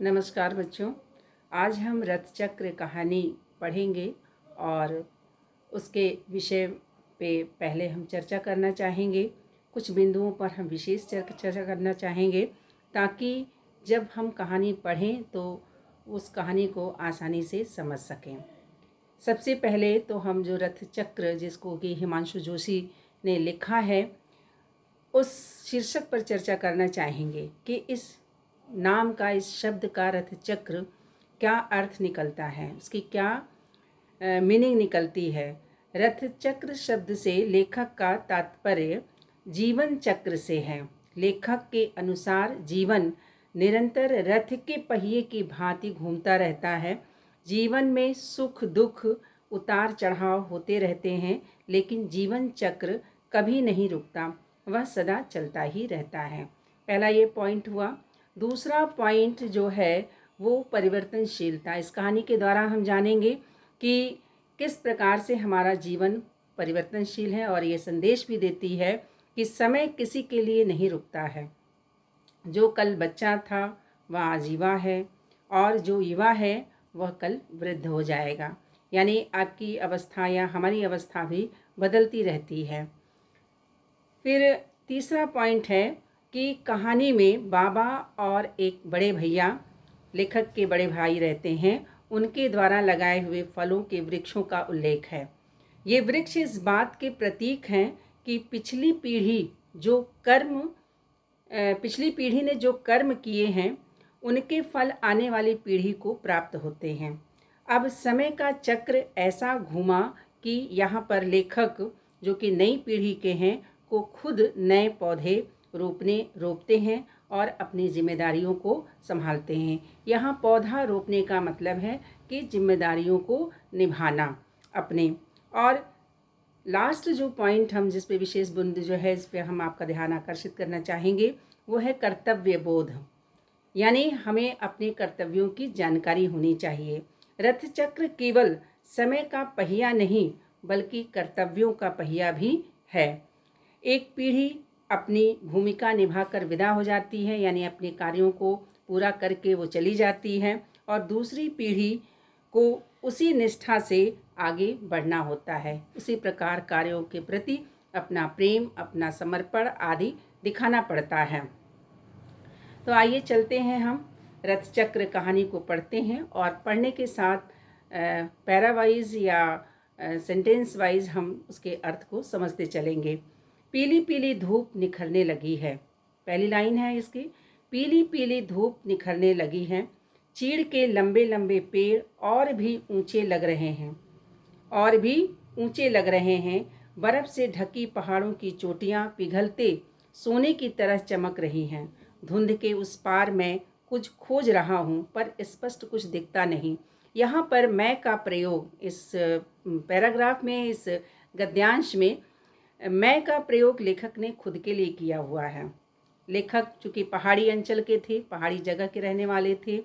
नमस्कार बच्चों। आज हम रथ चक्र कहानी पढ़ेंगे और उसके विषय पे पहले हम चर्चा करना चाहेंगे। कुछ बिंदुओं पर हम विशेष चर्चा करना चाहेंगे ताकि जब हम कहानी पढ़ें तो उस कहानी को आसानी से समझ सकें। सबसे पहले तो हम जो रथ चक्र जिसको कि हिमांशु जोशी ने लिखा है उस शीर्षक पर चर्चा करना चाहेंगे कि इस नाम का, इस शब्द का रथ चक्र क्या अर्थ निकलता है, उसकी क्या मीनिंग निकलती है। रथ चक्र शब्द से लेखक का तात्पर्य जीवन चक्र से है। लेखक के अनुसार जीवन निरंतर रथ के पहिए की भांति घूमता रहता है। जीवन में सुख दुख उतार चढ़ाव होते रहते हैं, लेकिन जीवन चक्र कभी नहीं रुकता, वह सदा चलता ही रहता है। पहला ये पॉइंट हुआ। दूसरा पॉइंट जो है वो परिवर्तनशीलता। इस कहानी के द्वारा हम जानेंगे कि किस प्रकार से हमारा जीवन परिवर्तनशील है और ये संदेश भी देती है कि समय किसी के लिए नहीं रुकता है। जो कल बच्चा था वह आज युवा है और जो युवा है वह कल वृद्ध हो जाएगा। यानी आपकी अवस्था या हमारी अवस्था भी बदलती रहती है। फिर तीसरा पॉइंट है कि कहानी में बाबा और एक बड़े भैया, लेखक के बड़े भाई रहते हैं, उनके द्वारा लगाए हुए फलों के वृक्षों का उल्लेख है। ये वृक्ष इस बात के प्रतीक हैं कि पिछली पीढ़ी ने जो कर्म किए हैं उनके फल आने वाली पीढ़ी को प्राप्त होते हैं। अब समय का चक्र ऐसा घूमा कि यहाँ पर लेखक जो कि नई पीढ़ी के हैं को खुद नए पौधे रोपते हैं और अपनी जिम्मेदारियों को संभालते हैं। यहाँ पौधा रोपने का मतलब है कि जिम्मेदारियों को निभाना अपने। और लास्ट जो पॉइंट हम जिस पे विशेष बिंदु जो है इस पे हम आपका ध्यान आकर्षित करना चाहेंगे वो है कर्तव्य बोध। यानी हमें अपने कर्तव्यों की जानकारी होनी चाहिए। रथ चक्र केवल समय का पहिया नहीं बल्कि कर्तव्यों का पहिया भी है। एक पीढ़ी अपनी भूमिका निभाकर विदा हो जाती है, यानी अपने कार्यों को पूरा करके वो चली जाती है, और दूसरी पीढ़ी को उसी निष्ठा से आगे बढ़ना होता है। उसी प्रकार कार्यों के प्रति अपना प्रेम, अपना समर्पण आदि दिखाना पड़ता है। तो आइए चलते हैं, हम रथ चक्र कहानी को पढ़ते हैं और पढ़ने के साथ पैरा वाइज या सेंटेंस वाइज हम उसके अर्थ को समझते चलेंगे। पीली पीली धूप निखरने लगी है। पहली लाइन है इसकी, पीली पीली धूप निखरने लगी है। चीड़ के लंबे लंबे पेड़ और भी ऊंचे लग रहे हैं। बर्फ से ढकी पहाड़ों की चोटियां पिघलते सोने की तरह चमक रही हैं। धुंध के उस पार मैं कुछ खोज रहा हूँ पर स्पष्ट कुछ दिखता नहीं। यहाँ पर मैं का प्रयोग इस पैराग्राफ में, इस गद्यांश में मैं का प्रयोग लेखक ने खुद के लिए किया हुआ है। लेखक चूँकि पहाड़ी अंचल के थे, पहाड़ी जगह के रहने वाले थे,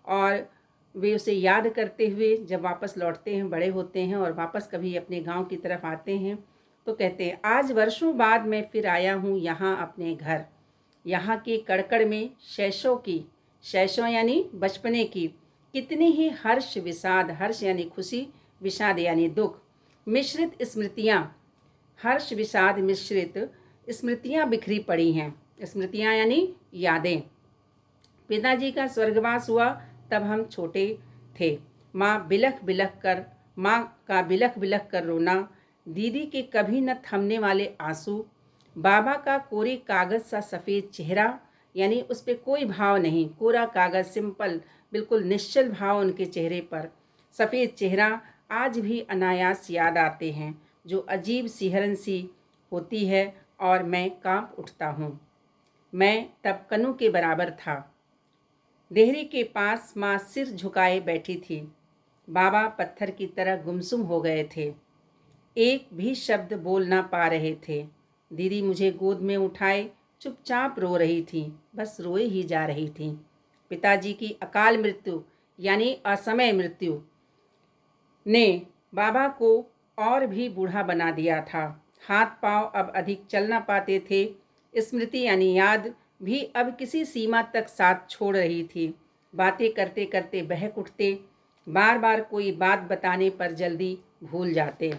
और वे उसे याद करते हुए जब वापस लौटते हैं, बड़े होते हैं और वापस कभी अपने गांव की तरफ आते हैं तो कहते हैं, आज वर्षों बाद मैं फिर आया हूँ यहाँ अपने घर। यहाँ के कड़कड़ में शैशव यानी बचपने की कितनी ही हर्ष विषाद, हर्ष यानी खुशी, विषाद यानी दुख, मिश्रित स्मृतियाँ, हर्ष विषाद मिश्रित स्मृतियाँ बिखरी पड़ी हैं। स्मृतियाँ यानी यादें। पिताजी का स्वर्गवास हुआ तब हम छोटे थे। माँ का बिलख बिलख कर रोना, दीदी के कभी न थमने वाले आंसू, बाबा का कोरे कागज़ सा सफ़ेद चेहरा, यानी उस पर कोई भाव नहीं, कोरा कागज़, सिंपल, बिल्कुल निश्चल भाव उनके चेहरे पर, सफ़ेद चेहरा आज भी अनायास याद आते हैं। जो अजीब सिहरन सी होती है और मैं कांप उठता हूँ। मैं तब कनु के बराबर था। देहरी के पास माँ सिर झुकाए बैठी थी। बाबा पत्थर की तरह गुमसुम हो गए थे, एक भी शब्द बोल ना पा रहे थे। दीदी मुझे गोद में उठाए चुपचाप रो रही थी, बस रोए ही जा रही थी। पिताजी की अकाल मृत्यु यानी असमय मृत्यु ने बाबा को और भी बूढ़ा बना दिया था। हाथ पांव अब अधिक चल ना पाते थे। स्मृति यानी याद भी अब किसी सीमा तक साथ छोड़ रही थी। बातें करते करते बहक उठते, बार बार कोई बात बताने पर जल्दी भूल जाते।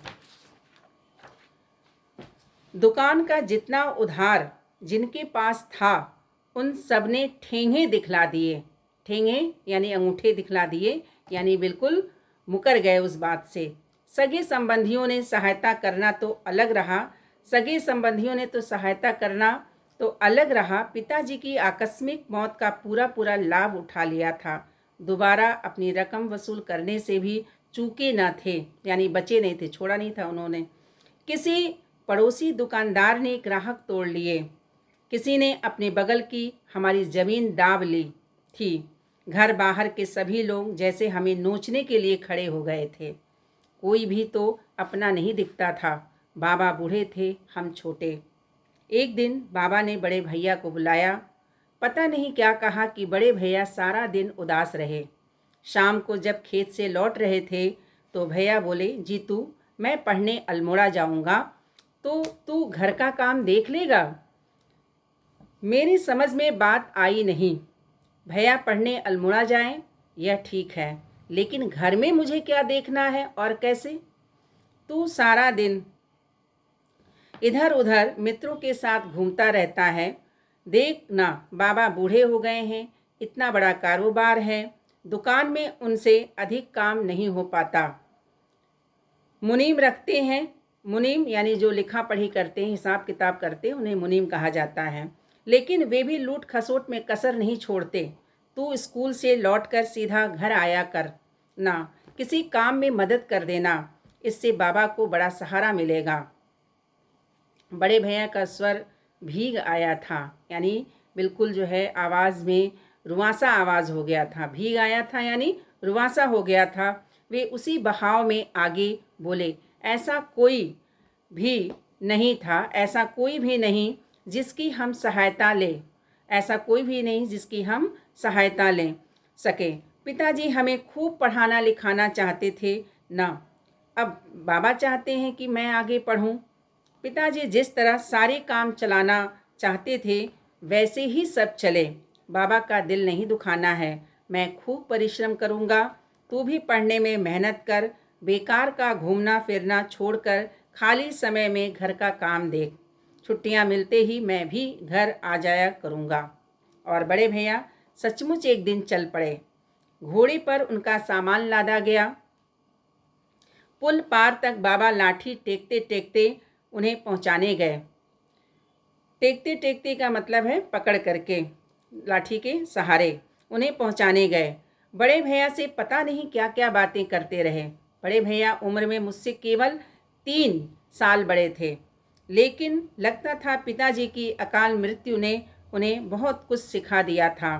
दुकान का जितना उधार जिनके पास था उन सब ने ठेंगे दिखला दिए। ठेंगे यानी अंगूठे दिखला दिए, यानी बिल्कुल मुकर गए उस बात से। सगे संबंधियों ने सहायता करना तो अलग रहा, सगे संबंधियों ने तो सहायता करना तो अलग रहा, पिताजी की आकस्मिक मौत का पूरा पूरा लाभ उठा लिया था। दोबारा अपनी रकम वसूल करने से भी चूके न थे, यानी बचे नहीं थे, छोड़ा नहीं था उन्होंने। किसी पड़ोसी दुकानदार ने ग्राहक तोड़ लिए, किसी ने अपने बगल की हमारी ज़मीन दाब ली थी। घर बाहर के सभी लोग जैसे हमें नोचने के लिए खड़े हो गए थे। कोई भी तो अपना नहीं दिखता था। बाबा बूढ़े थे, हम छोटे। एक दिन बाबा ने बड़े भैया को बुलाया। पता नहीं क्या कहा कि बड़े भैया सारा दिन उदास रहे। शाम को जब खेत से लौट रहे थे तो भैया बोले, जीतू मैं पढ़ने अल्मोड़ा जाऊंगा तो तू घर का काम देख लेगा। मेरी समझ में बात आई नहीं। भैया पढ़ने अल्मोड़ा जाएं यह ठीक है, लेकिन घर में मुझे क्या देखना है और कैसे? तू सारा दिन इधर उधर मित्रों के साथ घूमता रहता है। देख ना, बाबा बूढ़े हो गए हैं, इतना बड़ा कारोबार है, दुकान में उनसे अधिक काम नहीं हो पाता। मुनीम रखते हैं, मुनीम यानी जो लिखा पढ़ी करते हैं, हिसाब किताब करते हैं, उन्हें मुनीम कहा जाता है। लेकिन वे भी लूट खसोट में कसर नहीं छोड़ते। तू स्कूल से लौटकर सीधा घर आया कर ना, किसी काम में मदद कर देना, इससे बाबा को बड़ा सहारा मिलेगा। बड़े भैया का स्वर भीग आया था, यानी बिल्कुल जो है आवाज़ में रुआंसा आवाज़ हो गया था। भीग आया था यानी रुआंसा हो गया था। वे उसी बहाव में आगे बोले, ऐसा कोई भी नहीं था, ऐसा कोई भी नहीं जिसकी हम सहायता लें, ऐसा कोई भी नहीं जिसकी हम सहायता लें सके। पिताजी हमें खूब पढ़ाना लिखाना चाहते थे ना, अब बाबा चाहते हैं कि मैं आगे पढ़ूं। पिताजी जिस तरह सारे काम चलाना चाहते थे वैसे ही सब चले। बाबा का दिल नहीं दुखाना है। मैं खूब परिश्रम करूँगा, तू भी पढ़ने में मेहनत कर, बेकार का घूमना फिरना छोड़कर खाली समय में घर का काम देख। छुट्टियाँ मिलते ही मैं भी घर आ जाया करूँगा। और बड़े भैया सचमुच एक दिन चल पड़े। घोड़े पर उनका सामान लादा गया। पुल पार तक बाबा लाठी टेकते टेकते उन्हें पहुंचाने गए। टेकते टेकते का मतलब है पकड़ करके, लाठी के सहारे उन्हें पहुंचाने गए। बड़े भैया से पता नहीं क्या क्या बातें करते रहे। बड़े भैया उम्र में मुझसे केवल 3 साल बड़े थे, लेकिन लगता था पिताजी की अकाल मृत्यु ने उन्हें बहुत कुछ सिखा दिया था।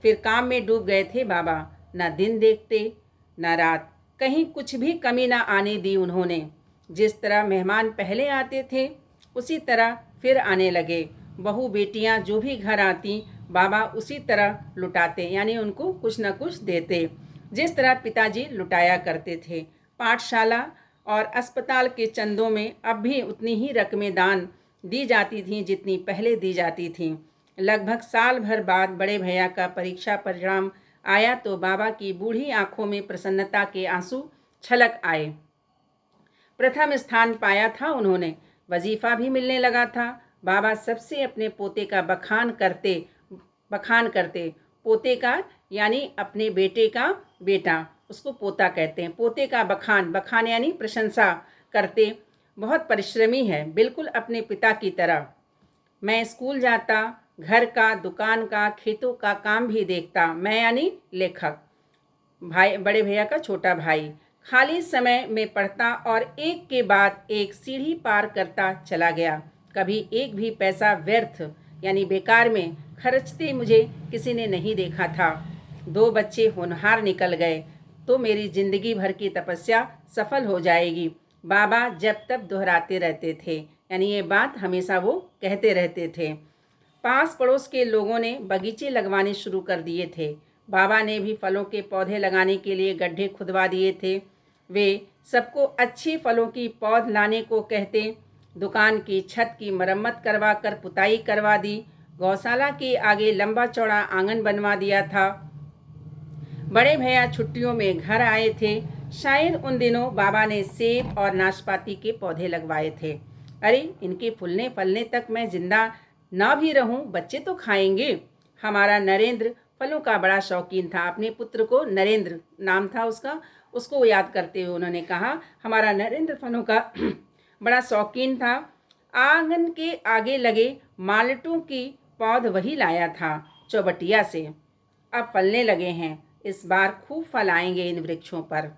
फिर काम में डूब गए थे बाबा, न दिन देखते न रात, कहीं कुछ भी कमी ना आने दी उन्होंने। जिस तरह मेहमान पहले आते थे उसी तरह फिर आने लगे। बहू बेटियां जो भी घर आती बाबा उसी तरह लुटाते, यानी उनको कुछ न कुछ देते, जिस तरह पिताजी लुटाया करते थे। पाठशाला और अस्पताल के चंदों में अब भी उतनी ही रकमें दान दी जाती थीं जितनी पहले दी जाती थीं। लगभग साल भर बाद बड़े भैया का परीक्षा परिणाम आया तो बाबा की बूढ़ी आंखों में प्रसन्नता के आंसू छलक आए। प्रथम स्थान पाया था उन्होंने, वजीफ़ा भी मिलने लगा था। बाबा सबसे अपने पोते का बखान करते। पोते का यानी अपने बेटे का बेटा, उसको पोता कहते हैं। पोते का बखान यानी प्रशंसा करते। बहुत परिश्रमी है, बिल्कुल अपने पिता की तरह। मैं स्कूल जाता, घर का, दुकान का, खेतों का काम भी देखता। मैं यानी लेखक, भाई, बड़े भैया का छोटा भाई। खाली समय में पढ़ता और एक के बाद एक सीढ़ी पार करता चला गया। कभी एक भी पैसा व्यर्थ यानी बेकार में खर्चते मुझे किसी ने नहीं देखा था। 2 बच्चे होनहार निकल गए तो मेरी जिंदगी भर की तपस्या सफल हो जाएगी, बाबा जब तब दोहराते रहते थे, यानी ये बात हमेशा वो कहते रहते थे। पास पड़ोस के लोगों ने बगीचे लगवाने शुरू कर दिए थे। बाबा ने भी फलों के पौधे लगाने के लिए गड्ढे खुदवा दिए थे। वे सबको अच्छे फलों की पौध लाने को कहते। दुकान की छत की मरम्मत करवा कर पुताई करवा दी। गौशाला के आगे लंबा चौड़ा आंगन बनवा दिया था। बड़े भैया छुट्टियों में घर आए थे। शायद उन दिनों बाबा ने सेब और नाशपाती के पौधे लगवाए थे। अरे, इनके फूलने फलने तक मैं जिंदा ना भी रहूं, बच्चे तो खाएंगे। हमारा नरेंद्र फलों का बड़ा शौकीन था। अपने पुत्र को, नरेंद्र नाम था उसका, उसको याद करते हुए उन्होंने कहा, हमारा नरेंद्र फलों का बड़ा शौकीन था। आंगन के आगे लगे माल्टों की पौध वही लाया था चौबटिया से। अब फलने लगे हैं। इस बार खूब फल आएंगे इन वृक्षों पर।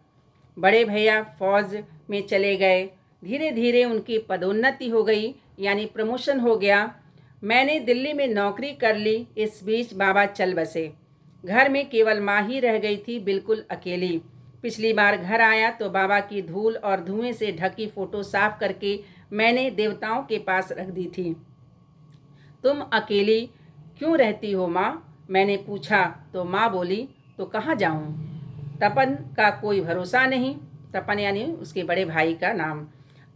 बड़े भैया फौज में चले गए। धीरे धीरे उनकी पदोन्नति हो गई, यानी प्रमोशन हो गया। मैंने दिल्ली में नौकरी कर ली। इस बीच बाबा चल बसे। घर में केवल माँ ही रह गई थी, बिल्कुल अकेली। पिछली बार घर आया तो बाबा की धूल और धुएं से ढकी फोटो साफ करके मैंने देवताओं के पास रख दी थी। तुम अकेली क्यों रहती हो माँ? मैंने पूछा तो माँ बोली, तो कहाँ जाऊँ? तपन का कोई भरोसा नहीं। तपन यानी उसके बड़े भाई का नाम।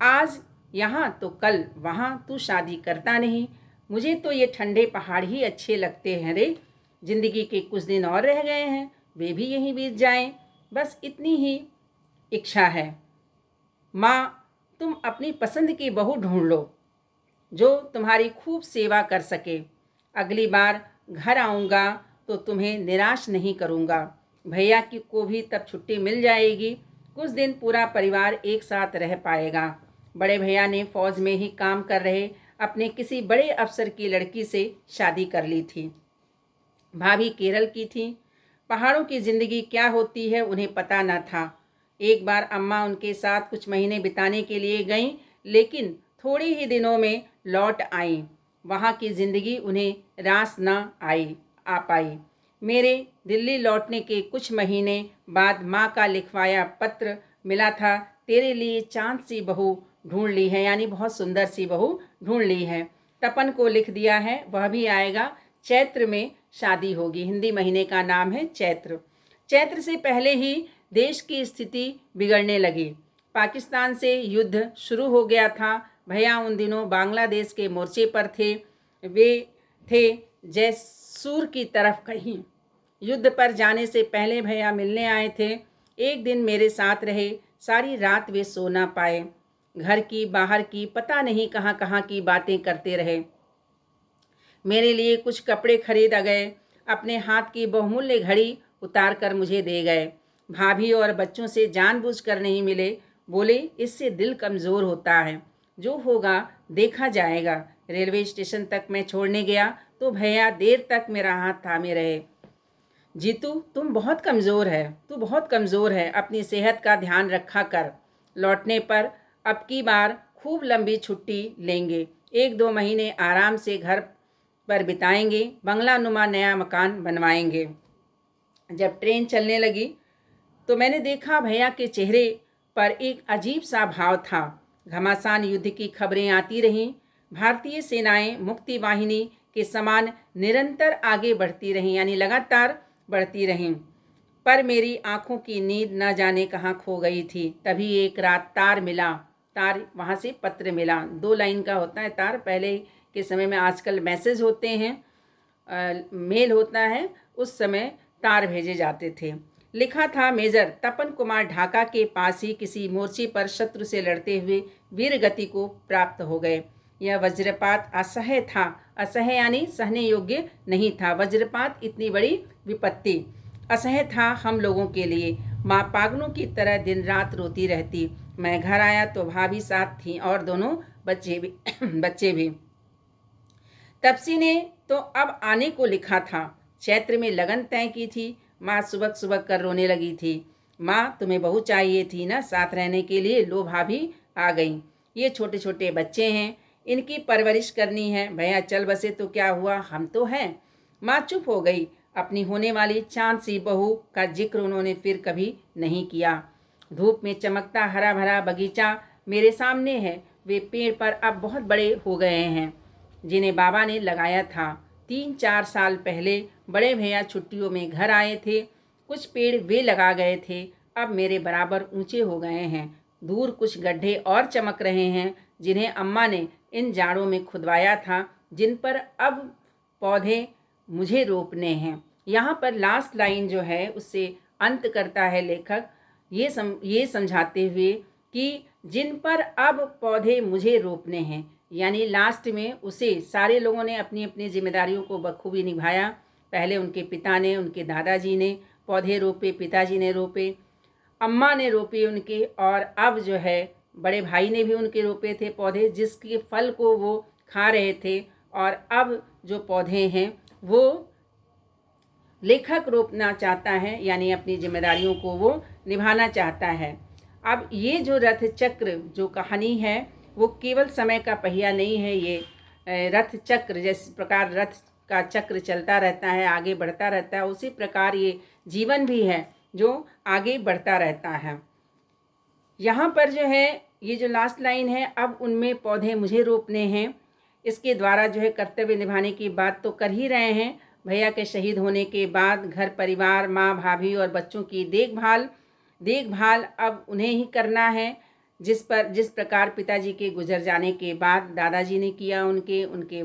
आज यहाँ तो कल वहाँ, तू शादी करता नहीं। मुझे तो ये ठंडे पहाड़ ही अच्छे लगते हैं रे। जिंदगी के कुछ दिन और रह गए हैं, वे भी यहीं बीत जाएं। बस इतनी ही इच्छा है। माँ, तुम अपनी पसंद की बहू ढूंढ लो जो तुम्हारी खूब सेवा कर सके। अगली बार घर आऊँगा तो तुम्हें निराश नहीं करूँगा। भैया की को भी तब छुट्टी मिल जाएगी। कुछ दिन पूरा परिवार एक साथ रह पाएगा। बड़े भैया ने फौज में ही काम कर रहे अपने किसी बड़े अफसर की लड़की से शादी कर ली थी। भाभी केरल की थी। पहाड़ों की ज़िंदगी क्या होती है उन्हें पता न था। एक बार अम्मा उनके साथ कुछ महीने बिताने के लिए गईं, लेकिन थोड़े ही दिनों में लौट आईं। वहाँ की ज़िंदगी उन्हें रास न आ पाई। मेरे दिल्ली लौटने के कुछ महीने बाद माँ का लिखवाया पत्र मिला था, तेरे लिए चाँद सी बहू ढूंढ ली है, यानी बहुत सुंदर सी बहू ढूंढ ली है। तपन को लिख दिया है, वह भी आएगा। चैत्र में शादी होगी। हिंदी महीने का नाम है चैत्र। चैत्र से पहले ही देश की स्थिति बिगड़ने लगी। पाकिस्तान से युद्ध शुरू हो गया था। भैया उन दिनों बांग्लादेश के मोर्चे पर थे। वे थे जैसूर की तरफ कहीं। युद्ध पर जाने से पहले भैया मिलने आए थे। एक दिन मेरे साथ रहे। सारी रात वे सो ना पाए। घर की, बाहर की, पता नहीं कहाँ कहाँ की बातें करते रहे। मेरे लिए कुछ कपड़े खरीद गए। अपने हाथ की बहुमूल्य घड़ी उतार कर मुझे दे गए। भाभी और बच्चों से जानबूझकर नहीं मिले। बोले, इससे दिल कमज़ोर होता है। जो होगा देखा जाएगा। रेलवे स्टेशन तक मैं छोड़ने गया तो भैया देर तक मेरा हाथ थामे रहे। जीतू, तुम बहुत कमज़ोर है, तू बहुत कमज़ोर है, अपनी सेहत का ध्यान रखा कर। लौटने पर अब की बार खूब लंबी छुट्टी लेंगे। 1-2 महीने आराम से घर पर बिताएंगे। बंगला नुमा नया मकान बनवाएंगे। जब ट्रेन चलने लगी तो मैंने देखा भैया के चेहरे पर एक अजीब सा भाव था। घमासान युद्ध की खबरें आती रहीं। भारतीय सेनाएं मुक्ति वाहिनी के समान निरंतर आगे बढ़ती रहीं, यानी लगातार बढ़ती रहीं। पर मेरी आंखों की नींद न जाने कहाँ खो गई थी। तभी एक रात तार मिला। तार, वहाँ से पत्र मिला। 2 लाइन का होता है तार। पहले के समय में, आजकल मैसेज होते हैं, मेल होता है, उस समय तार भेजे जाते थे। लिखा था, मेजर तपन कुमार ढाका के पास ही किसी मोर्चे पर शत्रु से लड़ते हुए वीर गति को प्राप्त हो गए। यह वज्रपात असह्य था। असह्य यानी सहने योग्य नहीं था। वज्रपात इतनी बड़ी विपत्ति असह्य था हम लोगों के लिए। माँ पागलों की तरह दिन रात रोती रहती। मैं घर आया तो भाभी साथ थी और दोनों बच्चे भी। तपसी ने तो अब आने को लिखा था। चैत्र में लगन तय की थी। माँ सुबह सुबह कर रोने लगी थी। माँ, तुम्हें बहू चाहिए थी ना साथ रहने के लिए? लो भाभी आ गई। ये छोटे छोटे बच्चे हैं, इनकी परवरिश करनी है। भैया चल बसे तो क्या हुआ, हम तो हैं। माँ चुप हो गई। अपनी होने वाली चांद सी बहू का जिक्र उन्होंने फिर कभी नहीं किया। धूप में चमकता हरा भरा बगीचा मेरे सामने है। वे पेड़ पर अब बहुत बड़े हो गए हैं, जिन्हें बाबा ने लगाया था। 3-4 साल पहले बड़े भैया छुट्टियों में घर आए थे। कुछ पेड़ वे लगा गए थे, अब मेरे बराबर ऊंचे हो गए हैं। दूर कुछ गड्ढे और चमक रहे हैं, जिन्हें अम्मा ने इन जाड़ों में खुदवाया था, जिन पर अब पौधे मुझे रोपने हैं। यहाँ पर लास्ट लाइन जो है उससे अंत करता है लेखक ये समझाते हुए कि जिन पर अब पौधे मुझे रोपने हैं, यानी लास्ट में उसे सारे लोगों ने अपनी अपनी जिम्मेदारियों को बखूबी निभाया। पहले उनके पिता ने, उनके दादाजी ने पौधे रोपे, पिताजी ने रोपे, अम्मा ने रोपे उनके, और अब जो है बड़े भाई ने भी उनके रोपे थे पौधे, जिसके फल को वो खा रहे थे। और अब जो पौधे हैं वो लेखक रोपना चाहता है, यानी अपनी जिम्मेदारियों को वो निभाना चाहता है। अब ये जो रथ चक्र जो कहानी है वो केवल समय का पहिया नहीं है, ये रथ चक्र, जिस प्रकार रथ का चक्र चलता रहता है, आगे बढ़ता रहता है, उसी प्रकार ये जीवन भी है जो आगे बढ़ता रहता है। यहाँ पर जो है ये जो लास्ट लाइन है, अब उनमें पौधे मुझे रोपने हैं, इसके द्वारा जो है कर्तव्य निभाने की बात तो कर ही रहे हैं। भैया के शहीद होने के बाद घर परिवार, माँ, भाभी और बच्चों की देखभाल अब उन्हें ही करना है, जिस प्रकार पिताजी के गुजर जाने के बाद दादाजी ने किया, उनके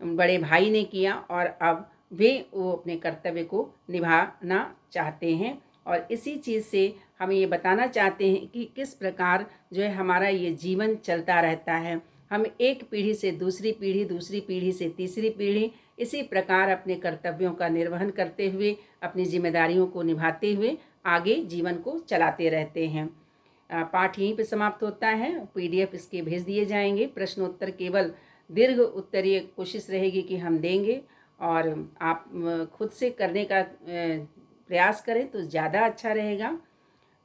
बड़े भाई ने किया, और अब वो अपने कर्तव्य को निभाना चाहते हैं। और इसी चीज़ से हम ये बताना चाहते हैं कि किस प्रकार जो है हमारा ये जीवन चलता रहता है। हम एक पीढ़ी से दूसरी पीढ़ी, दूसरी पीढ़ी से तीसरी पीढ़ी, इसी प्रकार अपने कर्तव्यों का निर्वहन करते हुए, अपनी जिम्मेदारियों को निभाते हुए आगे जीवन को चलाते रहते हैं। पाठ यहीं पे समाप्त होता है। PDF इसके भेज दिए जाएंगे। प्रश्नोत्तर केवल दीर्घ उत्तरीय कोशिश रहेगी कि हम देंगे, और आप खुद से करने का प्रयास करें तो ज़्यादा अच्छा रहेगा।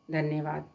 धन्यवाद।